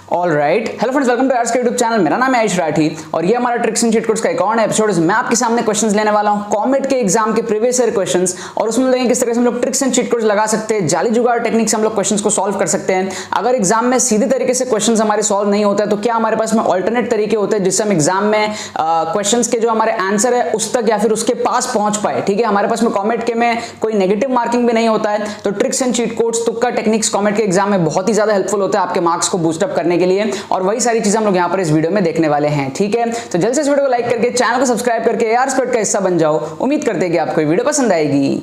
All right, hello friends, welcome to arts के YouTube channel. मेरा नाम है आयुष राठी और ये हमारा ट्रिक्स एंड चीट कोड्स का एक और एपिसोड है। मैं आपके सामने क्वेश्चंस लेने वाला हूं कॉमेट के एग्जाम के प्रीवियस ईयर क्वेश्चंस, और उसमें देखेंगे किस तरह से हम लोग ट्रिक्स एंड चीट कोड्स लगा सकते हैं, जाली जुगाड़ टेक्निक से हम लोग क्वेश्चंस को सॉल्व कर सकते हैं। अगर एग्जाम में सीधे तरीके से क्वेश्चंस हमारे सॉल्व नहीं होता है तो क्या हमारे पास में ऑल्टरनेट तरीके होते हैं जिससे हम एग्जाम में क्वेश्चंस के जो हमारे आंसर है उस तक या फिर उसके पास पहुंच पाए। ठीक है, हमारे पास में कॉमेट के में कोई नेगेटिव मार्किंग भी नहीं होता है, तो ट्रिक्स एंड चीट कोड्स, तुक्का टेक्निक्स कॉमेट के एग्जाम में बहुत ही ज्यादा हेल्पफुल होता है आपके मार्क्स को बूस्ट अप करने के लिए, और वही सारी चीजें हम लोग यहाँ पर इस वीडियो में देखने वाले हैं। ठीक है, तो जल्द से इस वीडियो को लाइक करके चैनल को सब्सक्राइब करके यार स्पॉट का हिस्सा बन जाओ। उम्मीद करते हैं कि आपको ये वीडियो पसंद आएगी।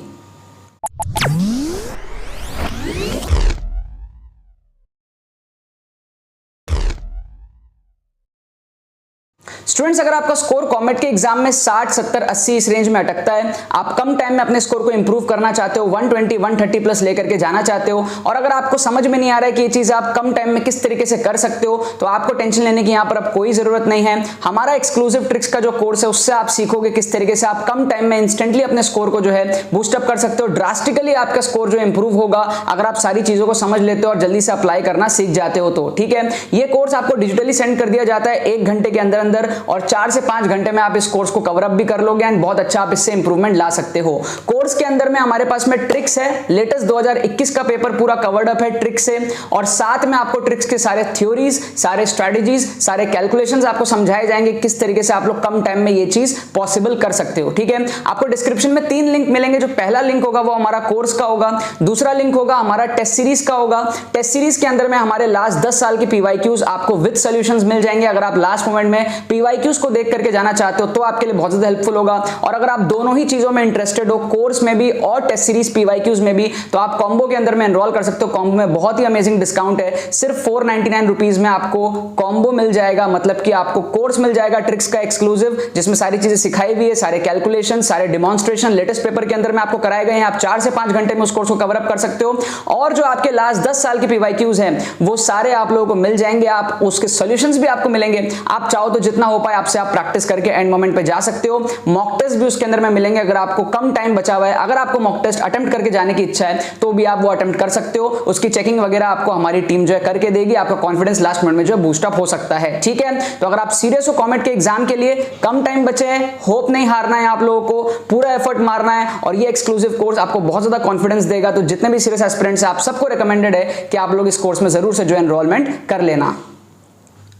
स्टूडेंट्स, अगर आपका स्कोर कॉमेट के एग्जाम में 60, 70, 80 इस रेंज में अटकता है, आप कम टाइम में अपने स्कोर को इंप्रूव करना चाहते हो, 120, 130 प्लस लेकर के जाना चाहते हो, और अगर आपको समझ में नहीं आ रहा है कि ये चीज आप कम टाइम में किस तरीके से कर सकते हो, तो आपको टेंशन लेने की यहाँ पर अब कोई जरूरत नहीं है। हमारा एक्सक्लूसिव ट्रिक्स का जो कोर्स है उससे आप सीखोगे किस तरीके से आप कम टाइम में इंस्टेंटली अपने स्कोर को जो है बूस्ट अप कर सकते हो। ड्रास्टिकली आपका स्कोर जो इंप्रूव होगा अगर आप सारी चीजों को समझ लेते हो और जल्दी से अप्लाई करना सीख जाते हो तो। ठीक है, ये कोर्स आपको डिजिटली सेंड कर दिया जाता है 1 घंटे के अंदर अंदर, और 4 से 5 घंटे में आप इस कोर्स को कवर अप भी कर लोगे एंड बहुत अच्छा आप इससे इंप्रूवमेंट ला सकते हो। कोर्स के अंदर में हमारे पास में ट्रिक्स है, लेटेस्ट 2021 का पेपर पूरा कवर्ड अप है ट्रिक्स से, और साथ में आपको ट्रिक्स के सारे थ्योरीज, सारे स्ट्रेटजीज, सारे कैलकुलेशंस आपको समझाए जाएंगे किस तरीके से आप लोग कम टाइम में ये चीज पॉसिबल कर सकते हो। ठीक है, आपको डिस्क्रिप्शन में 3 लिंक मिलेंगे। जो पहला लिंक होगा वो हमारा कोर्स का होगा, दूसरा लिंक होगा हमारा टेस्ट सीरीज का होगा। टेस्ट सीरीज के अंदर में हमारे लास्ट 10 साल की पीवाईक्यूज आपको विद सॉल्यूशंस मिल जाएंगे। अगर आप लास्ट मोमेंट में पीवाईक्यूज को देख करके जाना चाहते हो तो आपके लिए बहुत ज्यादा हेल्पफुल होगा, और अगर आप दोनों ही चीजों में इंटरेस्टेड हो, कोर्स में भी और टेस्ट सीरीज पीवाईक्यूज में भी, तो आप कॉम्बो के अंदर में एनरोल कर सकते हो। कॉम्बो में बहुत ही अमेजिंग डिस्काउंट है, सिर्फ 499 रुपीज में आपको कॉम्बो मिल जाएगा। मतलब कि आपको कोर्स मिल जाएगा ट्रिक्स का एक्सक्लूसिव, जिसमें सारी चीजें सिखाई हुई है, सारे कैलकुलेशन, सारे डिमॉन्स्ट्रेशन लेटेस्ट पेपर के अंदर में आपको कराए गए हैं। आप 4 से 5 घंटे में उस कोर्स को कवर अप कर सकते हो, और जो आपके लास्ट 10 साल की पीवाईक्यूज हैं वो सारे आप लोगों को मिल जाएंगे। आप उसके सॉल्यूशंस भी आपको मिलेंगे। आप चाहो तो जितना हो पाए आपसे आप प्रैक्टिस करके एंड मोमेंट पे जा सकते हो। मॉक टेस्ट भी उसके अंदर में मिलेंगे अगर आपको कम टाइम बचा हुआ है। अगर आपको मॉक टेस्ट अटेम्प्ट करके जाने की इच्छा है तो भी आप वो अटेम्प्ट कर सकते हो। उसकी चेकिंग वगैरह आपको हमारी टीम जो है करके देगी। आपका कॉन्फिडेंस लास्ट मिनट में जो है बूस्ट अप हो सकता है। ठीक है, तो अगर आप सीरियस हो कॉमेट के एग्जाम के लिए, कम टाइम बचे है, होप नहीं हारना है आप लोगों को, पूरा एफर्ट मारना है, और ये एक्सक्लूसिव कोर्स आपको बहुत ज्यादा कॉन्फिडेंस देगा। तो जितने भी सीरियस एस्पिरेंट्स हैं आप सबको रिकमेंडेड है कि आप लोग इस कोर्स में जरूर से जो एनरोलमेंट कर लेना।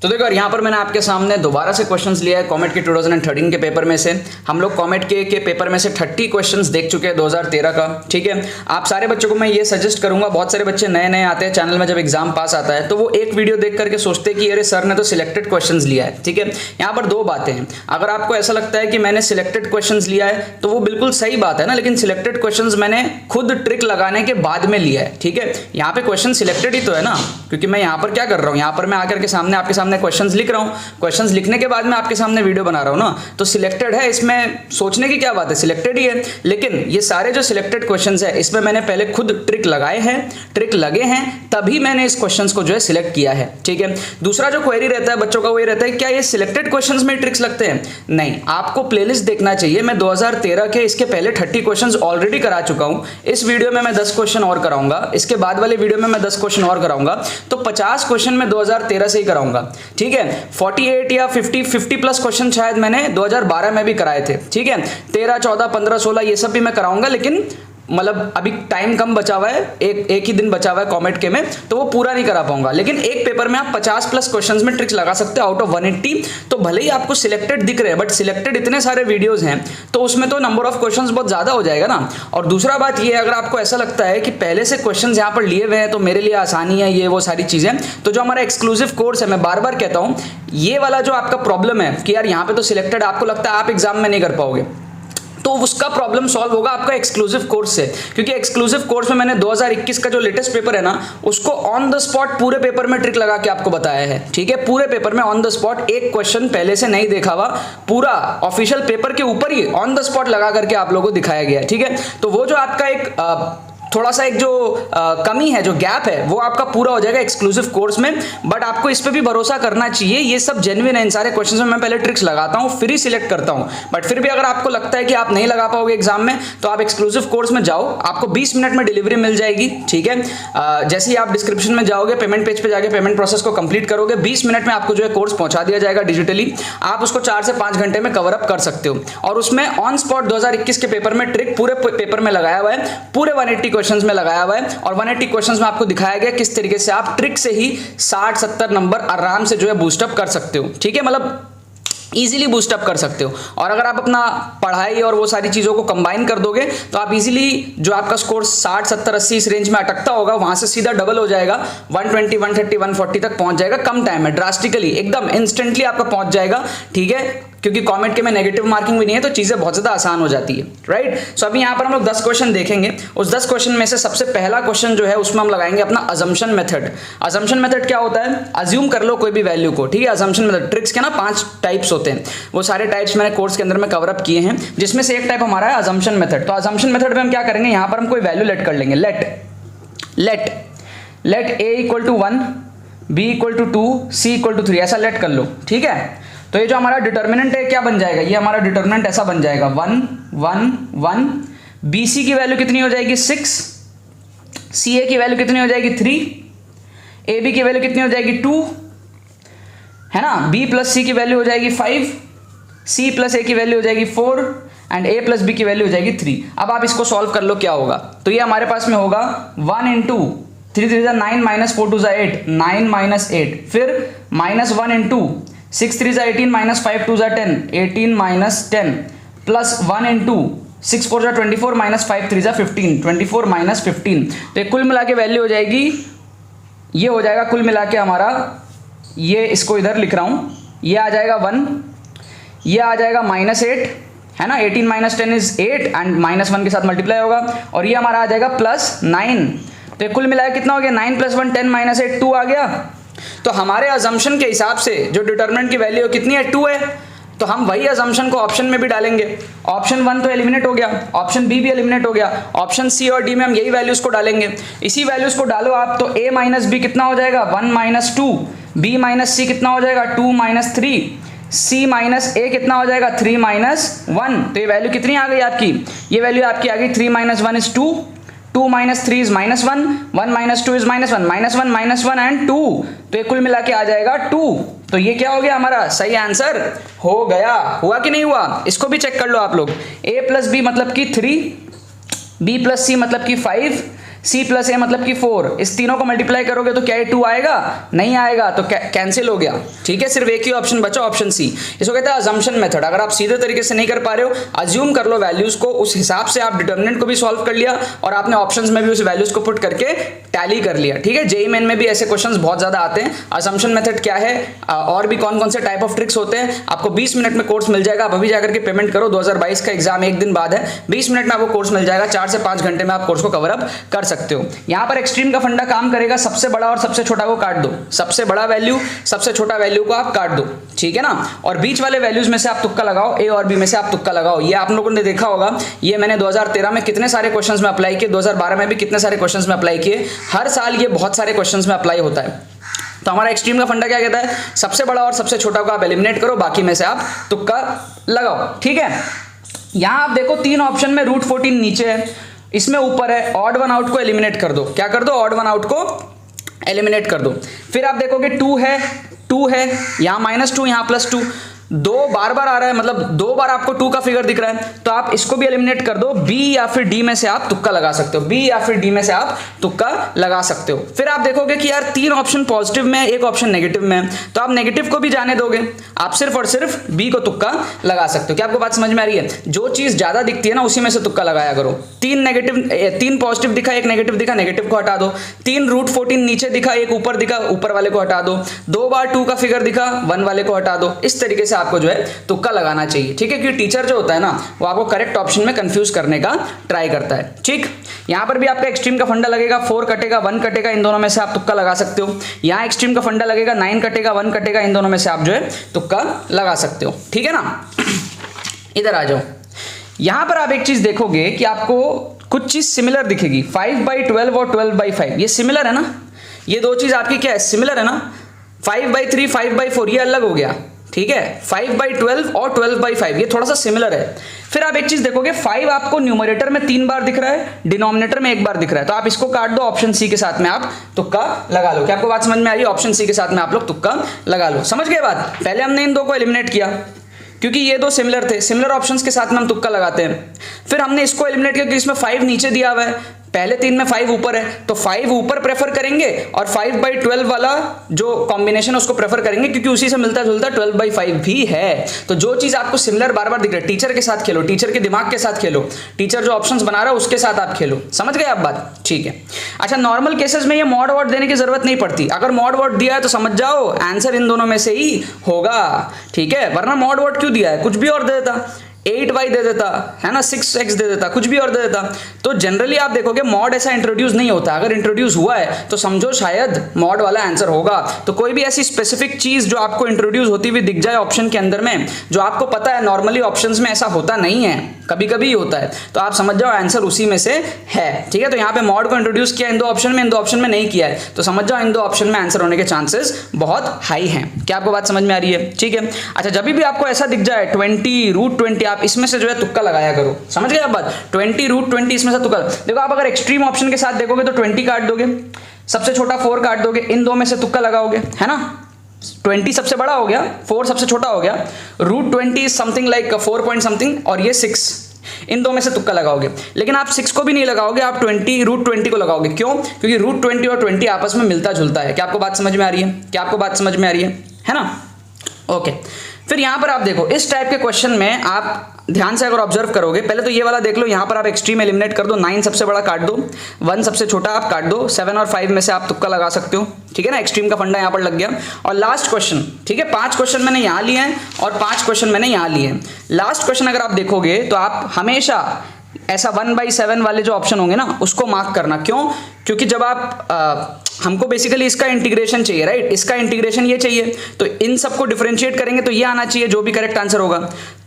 तो देखो, यहाँ पर मैंने आपके सामने दोबारा से क्वेश्चंस लिया है कॉमेट के 2013 के पेपर में से। हम लोग कॉमेट के पेपर में से 30 क्वेश्चंस देख चुके हैं 2013 का। ठीक है, आप सारे बच्चों को मैं ये सजेस्ट करूंगा, बहुत सारे बच्चे नए नए आते हैं चैनल में, जब एग्जाम पास आता है तो वो एक वीडियो देख करके सोचते हैं कि अरे सर ने तो सिलेक्टेड क्वेश्चंस लिया है। ठीक है, यहाँ पर 2 बातें हैं। अगर आपको ऐसा लगता है कि मैंने सिलेक्टेड क्वेश्चंस लिया है तो वो बिल्कुल सही बात है ना, लेकिन सिलेक्टेड क्वेश्चंस मैंने खुद ट्रिक लगाने के बाद में लिया है। ठीक है, यहाँ पे क्वेश्चन सिलेक्टेड ही तो है ना, क्योंकि मैं यहाँ पर क्या कर रहा हूँ, यहाँ पर मैं आकर के आपके सामने क्वेश्चंस लिख रहा हूँ। क्वेश्चंस लिखने के बाद में आपके सामने वीडियो बना रहा हूं ना, तो सिलेक्टेड है, इसमें सोचने की क्या बात है, सिलेक्टेड ही है। लेकिन ये सारे जो सिलेक्टेड क्वेश्चंस है इसमें मैंने पहले खुद ट्रिक लगाए हैं, ट्रिक लगे हैं, तभी मैंने इस क्वेश्चंस को जो है सिलेक्ट किया है। ठीक है, दूसरा जो क्वेरी रहता है बच्चों का वो ये रहता है क्या ये सिलेक्टेड क्वेश्चंस में ट्रिक्स लगते हैं? नहीं, आपको प्लेलिस्ट देखना चाहिए। मैं 2013 के इसके पहले 30 क्वेश्चंस ऑलरेडी करा चुका हूं। इस वीडियो में मैं 10 क्वेश्चन और कराऊंगा, इसके बाद वाले वीडियो में मैं 10 क्वेश्चन और कराऊंगा, तो 50 क्वेश्चन मैं 2013 से ही कराऊंगा। ठीक है, 48 या 50 प्लस क्वेश्चन शायद मैंने 2012 में भी कराए थे। ठीक है, 13, 14, 15, 16 ये सब भी मैं कराऊंगा, लेकिन मतलब अभी टाइम कम बचा हुआ है, एक ही दिन बचा हुआ है कॉमेट के में, तो वो पूरा नहीं करा पाऊंगा। लेकिन एक पेपर में आप 50 प्लस क्वेश्चंस में ट्रिक्स लगा सकते हो आउट ऑफ 180। तो भले ही आपको सिलेक्टेड दिख रहे हैं, बट सिलेक्टेड इतने सारे वीडियोस हैं तो उसमें तो नंबर ऑफ क्वेश्चंस बहुत ज्यादा हो जाएगा ना। और दूसरा बात ये है, अगर आपको ऐसा लगता है कि पहले से क्वेश्चंस यहाँ पर लिए हुए हैं तो मेरे लिए आसानी है, ये वो सारी चीजें, तो जो हमारा एक्सक्लूसिव कोर्स है, मैं बार बार कहता हूँ, ये वाला जो आपका प्रॉब्लम है कि यार यहाँ पे तो सिलेक्टेड, आपको लगता है आप एग्जाम में नहीं कर पाओगे, तो उसका प्रॉब्लम सॉल्व होगा आपका एक्सक्लूसिव कोर्स से। क्योंकि एक्सक्लूसिव कोर्स में मैंने 2021 का जो लेटेस्ट पेपर है ना, उसको ऑन द स्पॉट पूरे पेपर में ट्रिक लगा के आपको बताया है। ठीक है, पूरे पेपर में ऑन द स्पॉट, एक क्वेश्चन पहले से नहीं देखा हुआ, पूरा ऑफिशियल पेपर के ऊपर ही ऑन द स्पॉट लगा करके आप लोगों को दिखाया गया है। ठीक है, तो वो जो आपका एक थोड़ा सा एक जो कमी है, जो गैप है, वो आपका पूरा हो जाएगा एक्सक्लूसिव कोर्स में। बट आपको इस पे भी भरोसा करना चाहिए, ये सब जेन्युइन है। इन सारे क्वेश्चंस में मैं पहले ट्रिक्स लगाता हूँ, फिर ही सिलेक्ट करता हूँ। बट फिर भी अगर आपको लगता है कि आप नहीं लगा पाओगे एग्जाम में, तो आप एक्सक्लूसिव कोर्स में जाओ, आपको 20 मिनट में डिलीवरी मिल जाएगी। ठीक है, जैसे ही आप डिस्क्रिप्शन में जाओगे, पेमेंट पेज पे जाके पेमेंट प्रोसेस को कंप्लीट करोगे, 20 मिनट में आपको जो है कोर्स पहुंचा दिया जाएगा डिजिटली। आप उसको 4 से 5 घंटे में कवर अप कर सकते हो। और उसमें ऑन स्पॉट 2021 के पेपर में ट्रिक पूरे पेपर में लगाया हुआ है, पूरे 180 क्वेश्चंस में लगाया हुआ है। और 180 क्वेश्चंस में आपको दिखाया गया किस तरीके से आप ट्रिक से ही 60-70 नंबर आराम से जो है बूस्टअप कर सकते हो। ठीक है, मतलब इजीली बूस्टअप कर सकते हो। और अगर आप अपना पढ़ाई और वो सारी चीज़ों को कंबाइन कर दोगे, तो आप इजीली जो आपका स्कोर 60, 70, 80 इस रेंज में अटकता होगा, वहां से सीधा डबल हो जाएगा, 120, 130, 140 तक पहुंच जाएगा कम टाइम में, ड्रास्टिकली, एकदम इंस्टेंटली आपका पहुंच जाएगा। ठीक है, क्योंकि कमेंट के में नेगेटिव मार्किंग भी नहीं है, तो चीज़ें बहुत ज़्यादा आसान हो जाती है। राइट, सो अभी यहाँ पर हम लोग 10 क्वेश्चन देखेंगे। उस 10 क्वेश्चन में से सबसे पहला क्वेश्चन जो है उसमें हम लगाएंगे अपना अजम्पशन मेथड। अजम्पशन मेथड क्या होता है? अज्यूम कर लो कोई भी वैल्यू को। ठीक है, अजम्पशन मेथड ट्रिक्स के ना 5 टाइप्स होते हैं, वो सारे टाइप्स मैंने कोर्स के अंदर में कवर अप किए हैं, जिसमें से एक टाइप हमारा है अजम्पशन मेथड। तो अजम्पशन मेथड में हम क्या करेंगे, यहाँ पर हम कोई वैल्यू लेट कर लेंगे। Let a equal to 1, b equal to 2, c equal to 3, ऐसा लेट कर लो। ठीक है, तो ये जो हमारा डिटर्मिनेंट है क्या बन जाएगा, ये हमारा डिटर्मिनेंट ऐसा बन जाएगा 1 1 1। BC की वैल्यू कितनी हो जाएगी 6, CA की वैल्यू कितनी हो जाएगी 3, AB की वैल्यू कितनी हो जाएगी 2, है ना। B प्लस C की वैल्यू हो जाएगी 5, C प्लस A की वैल्यू हो जाएगी 4 एंड A प्लस B की वैल्यू हो जाएगी 3। अब आप इसको सॉल्व कर लो क्या होगा, तो ये हमारे पास में होगा 1 इंटू 3 3 9 माइनस 4 2 8, 9 माइनस 8, फिर minus 1 into 6 3 18 minus 5 2 10, 18 minus 10, plus 1 into 6 4 24 minus 5 3 15, 24 minus 15। तो ये कुल मिला के वैल्यू हो जाएगी, ये हो जाएगा कुल मिला के हमारा, ये इसको इधर लिख रहा हूँ, ये आ जाएगा 1, ये आ जाएगा -8, है ना। 18 माइनस 10 इज 8 एंड -1 के साथ मल्टीप्लाई होगा, और ये हमारा आ जाएगा +9। तो कुल मिलाया कितना हो गया, 9 + 1 10 - 8 2 आ गया। तो हमारे अजम्पशन के हिसाब से जो डिटरमिनेंट की वैल्यू कितनी है, 2 है। तो हम वही अजम्पशन को ऑप्शन में भी डालेंगे। ऑप्शन 1 तो एलिमिनेट हो गया, ऑप्शन बी भी एलिमिनेट हो गया, ऑप्शन सी और डी में हम यही वैल्यूज को डालेंगे। इसी वैल्यूज को डालो आप, तो a माइनस बी कितना हो जाएगा 1 - 2, b माइनस सी कितना हो जाएगा 2 - 3, c माइनस a कितना हो जाएगा 3 - 1। तो ये वैल्यू कितनी आ गई आपकी, ये वैल्यू आपकी आ गई 3 - 1 इज 2, 2 - 3 इज -1, 1 - 2 इज -1, -1 एंड 2। तो ये कुल मिला के आ जाएगा 2। तो ये क्या हो गया हमारा सही आंसर हो गया। हुआ कि नहीं हुआ, इसको भी चेक कर लो आप लोग। a प्लस बी मतलब कि 3, b प्लस सी मतलब कि 5, C प्लस ए मतलब कि 4, इस तीनों को मल्टीप्लाई करोगे तो क्या ये 2 आएगा, नहीं आएगा, तो कैंसिल हो गया। ठीक है, सिर्फ एक ही ऑप्शन बचा, ऑप्शन सी। इसको कहते हैं अजम्पशन मेथड। अगर आप सीधे तरीके से नहीं कर पा रहे हो, अज्यूम कर लो वैल्यूज को, उस हिसाब से आप डिटर्मिनेंट को भी सॉल्व कर लिया और आपने ऑप्शंस में भी उस वैल्यूज को पुट करके टैली कर लिया। ठीक है, जेईई मेन में भी ऐसे क्वेश्चंस बहुत ज्यादा आते हैं। अजम्पशन मेथड क्या है और भी कौन कौन से टाइप ऑफ ट्रिक्स होते हैं, आपको 20 मिनट में कोर्स मिल जाएगा। आप अभी जाकर के पेमेंट करो, 2022 का एग्जाम एक दिन बाद है, 20 मिनट में आपको कोर्स मिल जाएगा, 4 से 5 घंटे में आप कोर्स को कवर अप कर सकते हो। यहाँ पर एक्सट्रीम का फंडा काम करेगा, सबसे बड़ा और सबसे छोटा को काट दो, सबसे बड़ा वैल्यू सबसे छोटा वैल्यू को आप काट दो। ठीक है ना, और बीच वाले वैल्यूज में से आप तुक्का लगाओ, ए और बी में से आप तुक्का लगाओ। ये आप लोगों ने देखा होगा, ये मैंने 2013 में कितने सारे क्वेश्चंस में अप्लाई किए, 2012 में भी कितने सारे क्वेश्चंस में अप्लाई किए। हर साल ये बहुत सारे क्वेश्चंस में अप्लाई होता है। तो हमारा एक्सट्रीम का फंडा क्या कहता है, सबसे बड़ा और सबसे छोटा को आप एलिमिनेट करो, बाकी में से आप तुक्का लगाओ। ठीक है, यहां आप देखो 3 ऑप्शन में √14 नीचे है, इसमें ऊपर है, ऑड वन आउट को एलिमिनेट कर दो। क्या कर दो, ऑड वन आउट को एलिमिनेट कर दो। फिर आप देखोगे 2 है, यहां -2, यहां +2, 2 बार बार आ रहा है, मतलब 2 बार आपको 2 का फिगर दिख रहा है, तो आप इसको भी एलिमिनेट कर दो। बी या फिर डी में से आप तुक्का लगा सकते हो, बी या फिर डी में से आप तुक्का लगा सकते हो। फिर आप देखोगे कि यार 3 ऑप्शन पॉजिटिव में है, 1 ऑप्शन नेगेटिव में है, तो आप नेगेटिव को भी जाने दोगे, आप सिर्फ और सिर्फ बी को तुक्का लगा सकते हो। क्या आपको बात समझ में आ रही है, जो चीज ज्यादा दिखती है ना उसी में से तुक्का लगाया करो। 3 पॉजिटिव दिखा, 1 नेगेटिव दिखा, नेगेटिव को हटा दो। 3 √14 नीचे दिखा, 1 ऊपर दिखा, ऊपर वाले को हटा दो। 2 बार 2 का फिगर दिखा, 1 वाले को हटा दो। इस तरीके से आपको जो है तुक्का लगाना चाहिए। ठीक है, क्योंकि टीचर जो होता है ना, वो आपको करेक्ट ऑप्शन में कंफ्यूज करने का ट्राई करता है। ठीक, यहां पर भी आपका एक्सट्रीम का फंडा लगेगा, 4 कटेगा 1 कटेगा, इन दोनों में से आप तुक्का लगा सकते हो। यहां एक्सट्रीम का फंडा लगेगा, 9 कटेगा 1 कटेगा, इन दोनों में से आप जो है तुक्का लगा सकते हो। ठीक है ना, इधर आ जाओ। यहां पर आप एक चीज देखोगे कि आपको कुछ चीज सिमिलर दिखेगी, 5/12 और 12/5 ये सिमिलर है ना, ये दो चीज आपकी क्या है, सिमिलर है ना। 5/3 5/4 ये अलग हो गया, ठीक है। 5/12 और 12/5 ये थोड़ा सा सिमिलर है। फिर आप एक चीज देखोगे, 5 आपको न्यूमरेटर में 3 बार दिख रहा है, डिनोमिनेटर में 1 बार दिख रहा है, तो आप इसको काट दो, ऑप्शन सी के साथ में आप तुक्का लगा लो। क्या आपको बात समझ में आ रही है? ऑप्शन सी के साथ में आप लोग तुक्का लगा लो। समझ गए बात? पहले हमने इन दो को एलिमिनेट किया क्योंकि ये दो सिमिलर थे, सिमिलर ऑप्शंस के साथ में हम तुक्का लगाते हैं। फिर हमने इसको एलिमिनेट किया क्योंकि इसमें 5 नीचे दिया हुआ है, पहले 3 में 5 ऊपर है, तो 5 ऊपर प्रेफर करेंगे और 5/12 वाला जो कॉम्बिनेशन उसको प्रेफर करेंगे क्योंकि उसी से मिलता जुलता 12/5 भी है। तो जो चीज आपको सिमिलर बार बार दिख रहा है, टीचर के साथ खेलो, टीचर के दिमाग के साथ खेलो, टीचर जो ऑप्शंस बना रहा है उसके साथ आप खेलो। समझ गए आप बात? ठीक है। अच्छा, नॉर्मल केसेस में ये मॉड वॉड देने की जरूरत नहीं पड़ती। अगर मॉड वॉड दिया है तो समझ जाओ आंसर इन दोनों में से ही होगा, ठीक है। वरना मॉड वॉड क्यों दिया है, कुछ भी और दे देता, 8y दे देता है ना, 6x दे देता, कुछ भी और दे देता। तो जनरली आप देखोगे मॉड ऐसा इंट्रोड्यूस नहीं होता, अगर इंट्रोड्यूस हुआ है तो समझो शायद मॉड वाला आंसर होगा। तो कोई भी ऐसी स्पेसिफिक चीज जो आपको इंट्रोड्यूस होती हुई दिख जाए ऑप्शन के अंदर में, जो आपको पता है नॉर्मली ऑप्शंस में ऐसा होता नहीं है, कभी कभी ही होता है, तो आप समझ जाओ आंसर उसी में से है, ठीक है। तो यहाँ पे मॉड को इंट्रोड्यूस किया इन दो ऑप्शन में, इन दो ऑप्शन में नहीं किया है, तो समझ जाओ इन दो ऑप्शन में आंसर होने के चांसेस बहुत हाई हैं। क्या आपको बात समझ में आ रही है? ठीक है। अच्छा, जब भी आपको ऐसा दिख जाए 20√20, आप इसमें से जो है तुक्का लगाया करो। समझ गए आप बात? 20√20 इसमें से तुक्का। देखो आप अगर एक्सट्रीम ऑप्शन के साथ देखोगे तो 20 काट दोगे, सबसे छोटा 4 काट दोगे, इन दो में से तुक्का लगाओगे, है ना। 20 सबसे बड़ा हो गया, 4 सबसे छोटा हो गया, √20 समथिंग लाइक 4 पॉइंट समथिंग, और ये 6, इन दो में से तुक्का लगाओगे। लेकिन आप 6 को भी नहीं लगाओगे, आप √20 को लगाओगे। क्यों? क्योंकि √20 और 20 आपस में मिलता जुलता है। क्या आपको बात समझ में आ रही है? क्या आपको बात समझ में आ रही है ना? ओके। फिर यहां पर आप देखो, इस टाइप के क्वेश्चन में आप ध्यान से अगर ऑब्जर्व करोगे, पहले तो ये वाला देख लो, यहां पर आप एक्सट्रीम एलिमिनेट कर दो, 9 सबसे बड़ा काट दो, 1 सबसे छोटा आप काट दो, 7 और 5 में से आप तुक्का लगा सकते हो, ठीक है ना। एक्सट्रीम का फंडा यहां पर लग गया। और लास्ट क्वेश्चन, ठीक है, 5 क्वेश्चन मैंने यहां लिए हैं और 5 क्वेश्चन मैंने यहां लिए हैं। लास्ट क्वेश्चन अगर आप देखोगे तो आप हमेशा ऐसा 1/7 वाले जो ऑप्शन होंगे ना उसको मार्क करना। क्यों? क्योंकि जब आप हमको बेसिकली इसका इंटीग्रेशन चाहिए, राइट, इसका इंटीग्रेशन ये चाहिए, तो इन सबको डिफरेंशिएट करेंगे तो ये आना चाहिए जो भी करेक्ट आंसर होगा।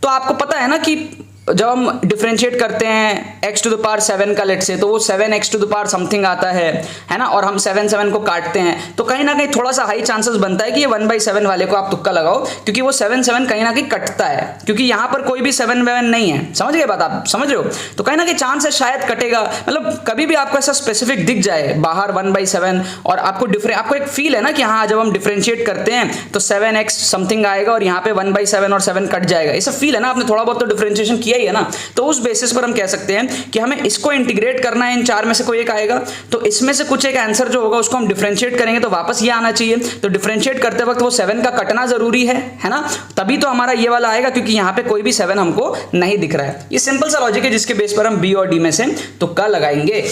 तो आपको पता है ना कि जब हम डिफरेंशिएट करते हैं x⁻7 का लेट से, तो वो 7x⁻ समथिंग आता है ना, और हम 7 को काटते हैं, तो कहीं ना कहीं थोड़ा सा हाई चांसेस बनता है कि ये 1/7 वाले को आप तुक्का लगाओ, क्योंकि वो 7 कहीं ना कहीं कटता है, क्योंकि यहां पर कोई भी 7 नहीं है। समझ गए बात? आप समझ रहे हो? तो कहीं ना कहीं चांस है शायद कटेगा। मतलब कभी भी आपको ऐसा स्पेसिफिक दिख जाए बाहर 1/7 और आपको एक फील है ना कि हाँ जब हम डिफरेंशिएट करते हैं तो 7x समथिंग आएगा और यहाँ पे 1/7 और 7 कट जाएगा, ऐसा फील है ना, आपने थोड़ा बहुत तो डिफरेंशिएशन किया है ना, तो उस बेसिस पर हम कह सकते हैं कि हमें इसको इंटीग्रेट करना है, इन 4 में से कोई एक आएगा, तो इसमें से कुछ एक आंसर जो होगा उसको हम डिफरेंशिएट करेंगे तो वापस ये आना चाहिए। तो डिफरेंशिएट करते वक्त वो 7 का कटना जरूरी है ना, तभी तो हमारा ये वाला आएगा, क्योंकि यहाँ पे कोई भी 7 हमको नहीं दिख रहा है। ये सिंपल सा लॉजिक है जिसके बेस पर हम बी और डी में से तुक्का लगाएंगे।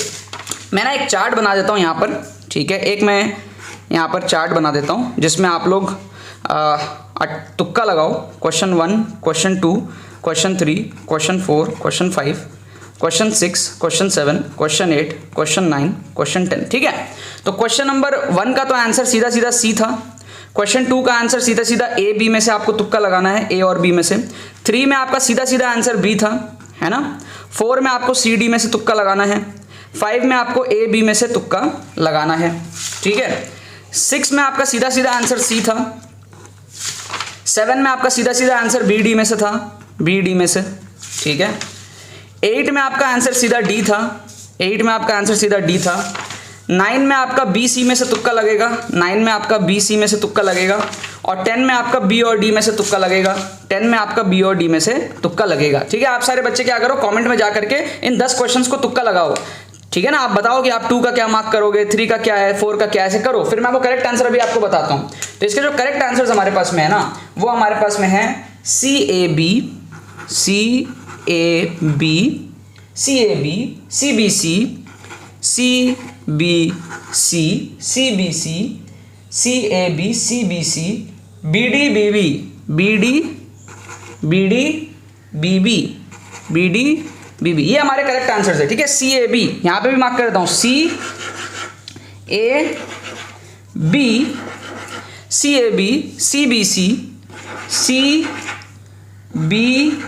मैं ना एक चार्ट बना देता हूँ यहाँ पर, ठीक है, एक मैं यहाँ पर चार्ट बना देता हूँ जिसमें आप लोग तुक्का लगाओ। Question 1, question 2, question 3, question 4, question 5, question 6, question 7, question 8, question 9, question 10, ठीक है। तो क्वेश्चन नंबर 1 का तो आंसर सीधा सीधा सी था, क्वेश्चन 2 का आंसर सीधा सीधा ए बी में से आपको तुक्का लगाना है, ए और बी में से। 3 में आपका सीधा सीधा आंसर बी था, है ना। 4 में आपको सी डी में से तुक्का लगाना है, 5 में आपको ए बी में से तुक्का लगाना है, ठीक है। 6 में आपका सीधा सीधा आंसर सी था, 7 में आपका सीधा सीधा आंसर बी डी में से था, बी डी में से, ठीक है। 8 में आपका आंसर सीधा डी था, 8 में आपका आंसर सीधा डी था। 9 में आपका बी सी में से तुक्का लगेगा, 9 में आपका बी सी में से तुक्का लगेगा, और 10 में आपका बी और डी में से तुक्का लगेगा, 10 में आपका बी और डी में से तुक्का लगेगा, ठीक है। आप सारे बच्चे क्या करो, कमेंट में जा करके इन 10 क्वेश्चंस को तुक्का लगाओ, ठीक है ना। आप बताओ कि आप 2 का क्या मार्क करोगे, 3 का क्या है, 4 का क्या है, ऐसे करो, फिर मैं आपको करेक्ट आंसर अभी आपको बताता हूँ। तो इसके जो करेक्ट आंसर हमारे पास में है ना, वो हमारे पास में है C A B, C A B, C A B, C B C, C B C, C B C, C A B, C B C, B D B B, B D B D B B, B D B B, ये हमारे correct answer है, ठीक है। C A B यहाँ पे भी mark कर देता हूँ, C A B, C A B, C B C, C B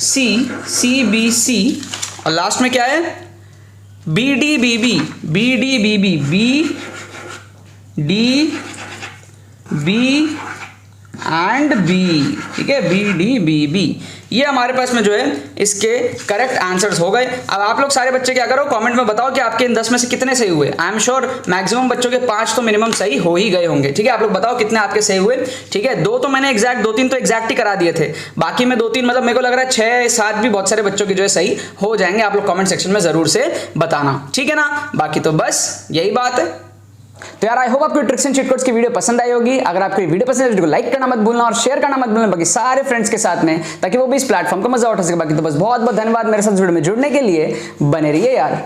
C, C B C, और लास्ट में क्या है, B D B B, B D B B, B D B and B, ठीक है, बी डी बी बी। ये हमारे पास में जो है इसके करेक्ट आंसर्स हो गए। अब आप लोग सारे बच्चे क्या करो, कमेंट में बताओ कि आपके इन 10 में से कितने सही हुए। आई एम श्योर मैक्सिमम बच्चों के 5 तो मिनिमम सही हो ही गए होंगे, ठीक है। आप लोग बताओ कितने आपके सही हुए, ठीक है। 2 तो मैंने एग्जैक्ट, 2-3 तो एग्जैक्ट ही करा दिए थे, बाकी में 2-3 मतलब मेरे को लग रहा है 6-7 भी बहुत सारे बच्चों के जो है सही हो जाएंगे। आप लोग कमेंट सेक्शन में जरूर से बताना, ठीक है ना। बाकी तो बस यही बात है। तो यार आई होप आपको ट्रिक्स एंड चीट कोड्स की वीडियो पसंद आई होगी। अगर आपको ये वीडियो पसंद है तो लाइक करना मत भूलना और शेयर करना मत भूलना बाकी सारे फ्रेंड्स के साथ में, ताकि वो भी इस प्लेटफॉर्म का मजा उठा सके। बाकी तो बस बहुत बहुत धन्यवाद मेरे साथ वीडियो में जुड़ने के लिए, बने रहिए यार।